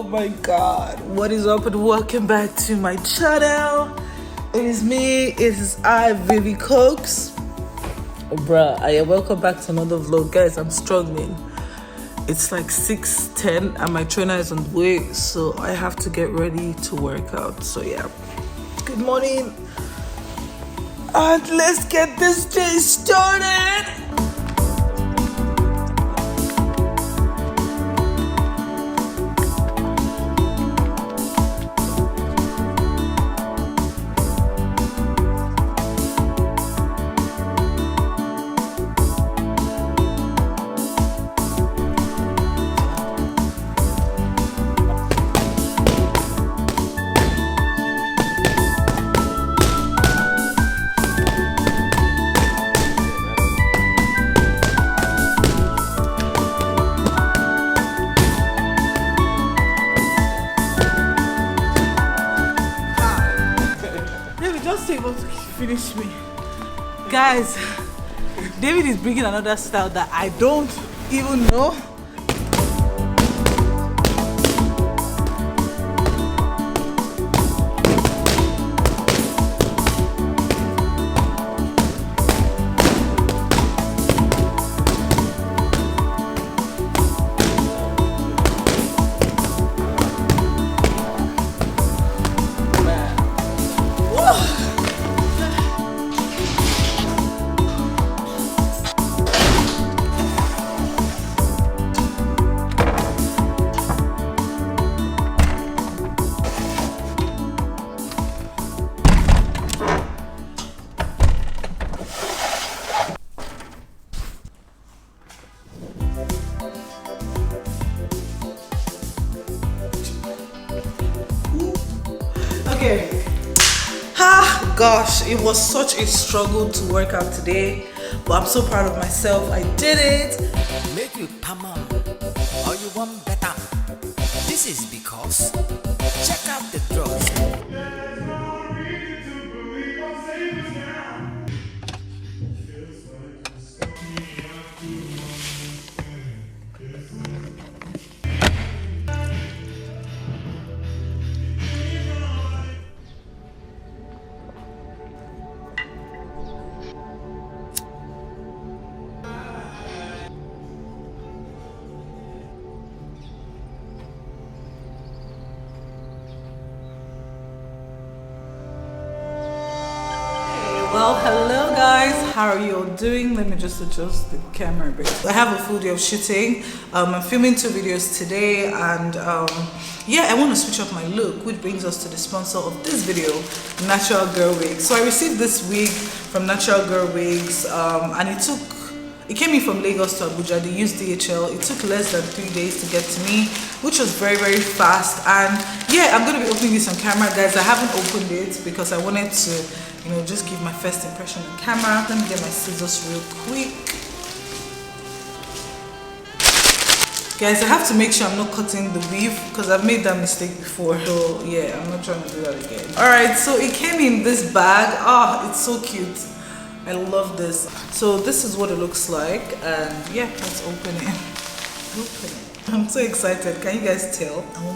Oh my god, what is up and welcome back to my channel. It is me, it is I, Vivi Cokes. Oh, bruh, welcome back to another vlog. Guys, I'm struggling. It's like 6:10 and my trainer is on the way, so I have to get ready to work out. So yeah, good morning and let's get this day started. Finish me, guys. David is bringing another style that I don't even know. Okay. Gosh, it was such a struggle to work out today, but I'm so proud of myself. I did it. Make you come on, or you want better. This is because check out the drugs. There's no reason to believe I'm safe now. Feels like I'm stuck Well, hello guys, how are you all doing? Let me just adjust the camera a bit. I have a full day of shooting. I'm filming 2 videos today, and yeah, I want to switch up my look, which brings us to the sponsor of this video, Natural Girl Wigs. So I received this wig from Natural Girl Wigs, and it came in from Lagos to Abuja. They used DHL. It took less than 3 days to get to me, which was very, very fast. And yeah, I'm going to be opening this on camera, guys. I haven't opened it because I wanted to, just give my first impression on camera. Let me get my scissors real quick. Guys, I have to make sure I'm not cutting the weave because I've made that mistake before. So yeah, I'm not trying to do that again. Alright, so it came in this bag. It's so cute. I love this. So this is what it looks like, and yeah, let's open it. I'm so excited. Can you guys tell? Oh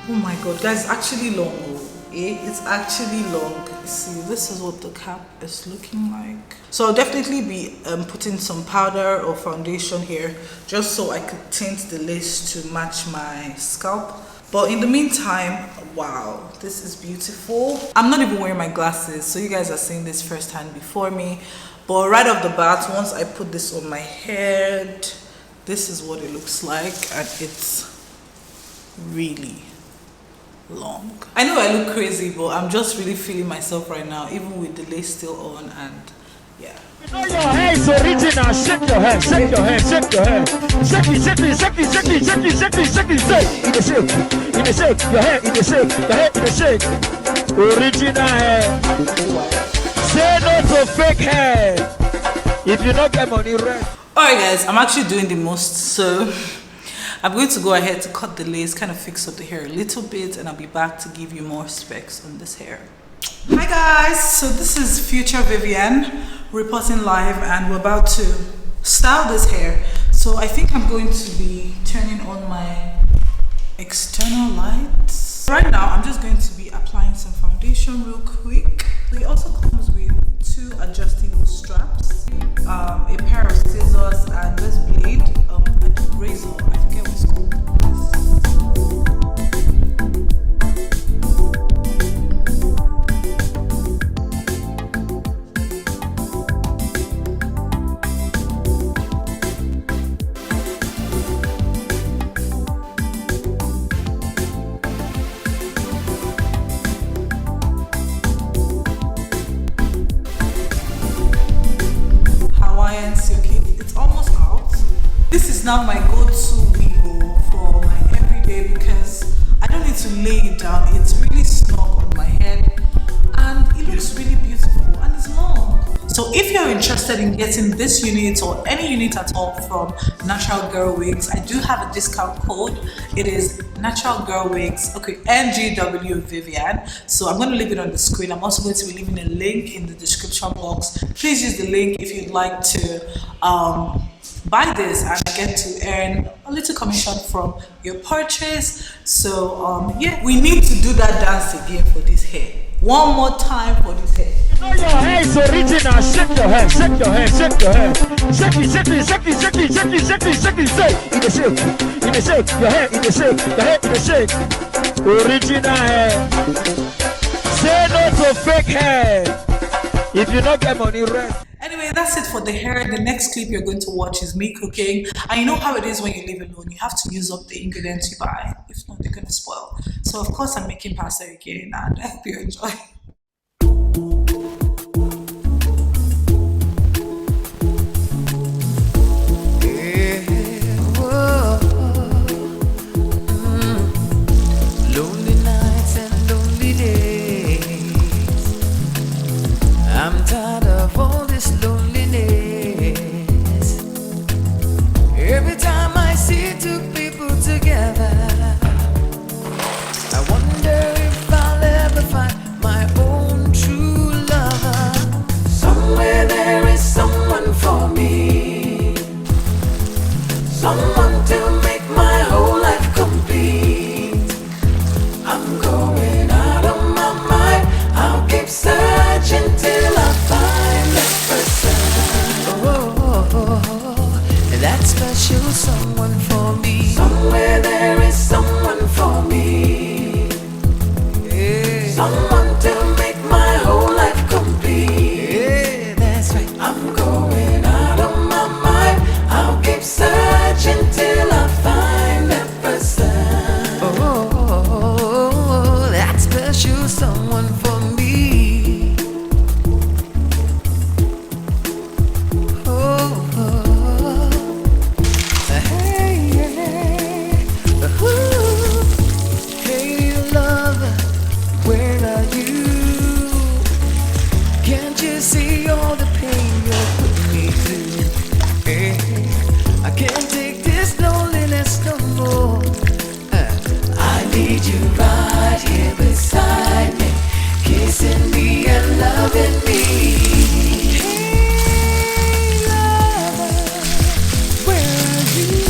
my god, guys, it's actually long. It's actually long. See, this is what the cap is looking like. So I'll definitely be putting some powder or foundation here just so I could tint the lace to match my scalp. But in the meantime, wow, this is beautiful. I'm not even wearing my glasses, so you guys are seeing this firsthand before me. But right off the bat, once I put this on my head, this is what it looks like, and it's really long. I know I look crazy, but I'm just really feeling myself right now, even with the lace still on, and yeah. You know your hair is original. Shake your hair, shake your hair, shake your hair. Shake it, shake it, shake it, shake it, shake it, shake it, shake it, shake. In the shake, in the shake, your hair in the shake, your hair in the shake. Original hair. Say no to fake hair. If you don't get money, rest. Alright guys, I'm actually doing the most, so I'm going to go ahead to cut the lace, kind of fix up the hair a little bit, and I'll be back to give you more specs on this hair. Hi guys, so this is future Vivian reporting live, and we're about to style this hair. So I think I'm going to be turning on my external lights. Right now, I'm just going to be applying some foundation real quick. It also comes with 2 adjustable straps, a pair of scissors, and this blade, a razor. I forget what it's called. It's almost out. This is now my go-to wig for my everyday because I don't need to lay it down. It's really snug on my head and it looks really beautiful and it's long. So if you're interested in getting this unit or any unit at all from Natural Girl Wigs, I do have a discount code. It is Natural Girl Wigs, okay, NGW Vivian. So I'm going to leave it on the screen. I'm also going to be leaving a link in the description box. Please use the link if you'd like to buy this and get to earn a little commission from your purchase. So yeah, we need to do that dance again for this hair. One more time for this hair. Know your hair is original. Shake your hair, shake your hair, shake your hair. Shake it, shake it, shake it, shake it, shake it, shake it, shake it, shake. In the shake, in the shake, your hair in the shake, your hair in the shake. Original hair. Say no to fake hair. If you don't get money, rest. Anyway, that's it for the hair. The next clip you're going to watch is me cooking. And you know how it is when you live alone. You have to use up the ingredients you buy. If not, they're going to spoil. So, of course, I'm making pasta again. And I hope you enjoy. Lonely nights and lonely days. I'm tired of all this loneliness. Every time I see 2 people together, I wonder if I'll ever find my own true lover. Somewhere there is someone for me, someone to make my whole life complete. I'm going out of my mind. I'll keep searching till I find that person. That special someone for me. Somewhere there is someone for me. Yeah. Someone to make my whole life complete. Yeah, that's right. I'm going out of my mind. I'll keep searching till I find that person. That special someone for me. Hey, lover, where are you? Can't you see all the pain you're putting me through? Hey, I can't take this loneliness no more. I need you right here beside me, kissing me and loving me. Hey, lover, where are you?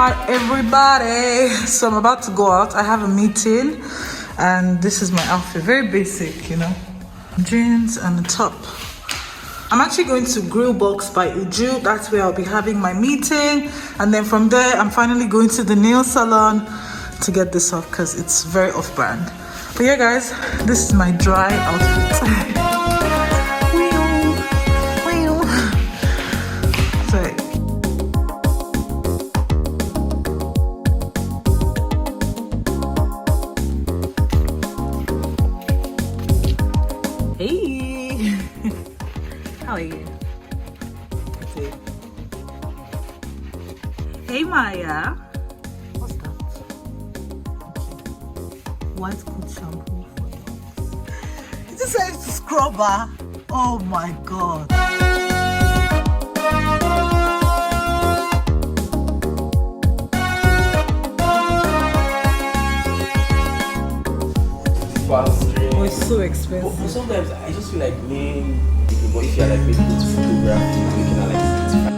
Hi everybody. So I'm about to go out. I have a meeting and this is my outfit. Very basic, you know. Jeans and a top. I'm actually going to Grill Box by Uju. That's where I'll be having my meeting. And then from there, I'm finally going to the nail salon to get this off because it's very off-brand. But yeah guys, this is my dry outfit. Hey, how are you? Hey Maya. What's that? White good shampoo for you. It just says scrubber. Oh my god. Oh, it's so expensive. But sometimes I just feel like laying people, but if you're like maybe good to photograph, you can like 65.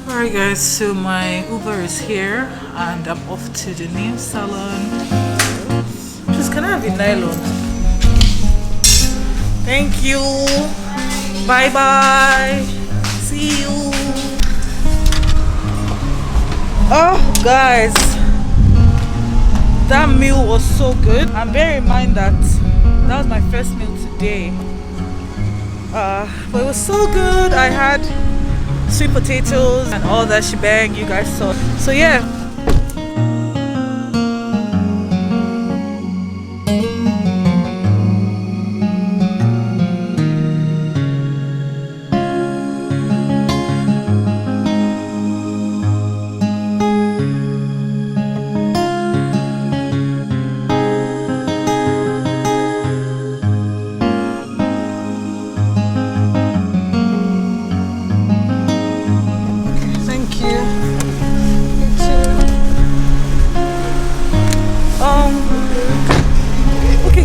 Alright guys, so my Uber is here and I'm off to the nail salon. Please, can I have a nylon? Thank you. Bye bye. See you. Oh guys, that meal was so good. And bear in mind that that was my first meal today. But it was so good. I had sweet potatoes and all that shebang you guys saw. So yeah.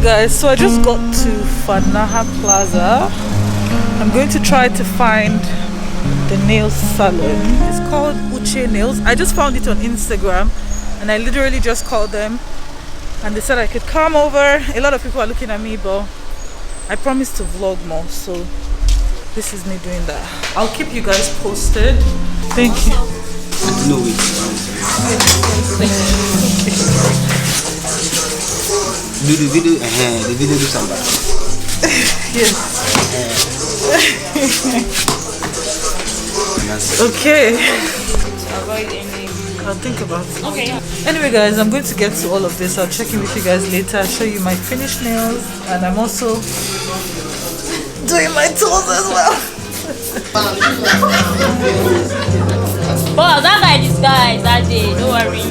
Guys, so I just got to Fanaha Plaza. I'm going to try to find the nail salon. It's called Uche Nails. I just found it on Instagram and I literally just called them and they said I could come over. A lot of people are looking at me, but I promised to vlog more, so this is me doing that. I'll keep you guys posted. Thank you. No, wait. Do the video do something. Yes. Okay. I'll think about it. Okay. Anyway guys, I'm going to get to all of this. I'll check in with you guys later. I'll show you my finished nails and I'm also doing my toes as well. Boss, that guy disguised that day, don't worry.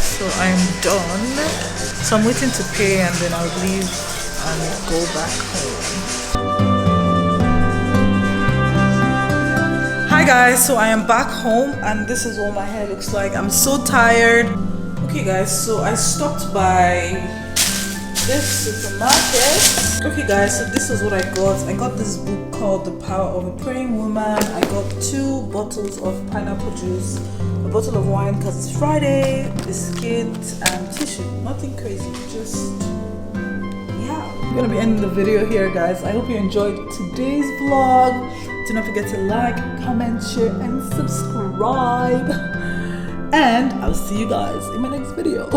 So I'm done. So I'm waiting to pay and then I'll leave and go back home. Hi guys, so I am back home and this is what my hair looks like. I'm so tired. Okay guys, so I stopped by this supermarket. Okay guys, so this is what I got. I got this book called The Power of a Praying Woman. I got 2 bottles of pineapple juice, a bottle of wine because it's Friday, biscuit and tissue. Nothing crazy, just yeah. I'm gonna be ending the video here guys. I hope you enjoyed today's vlog. Do not forget to like, comment, share and subscribe. And I'll see you guys in my next video.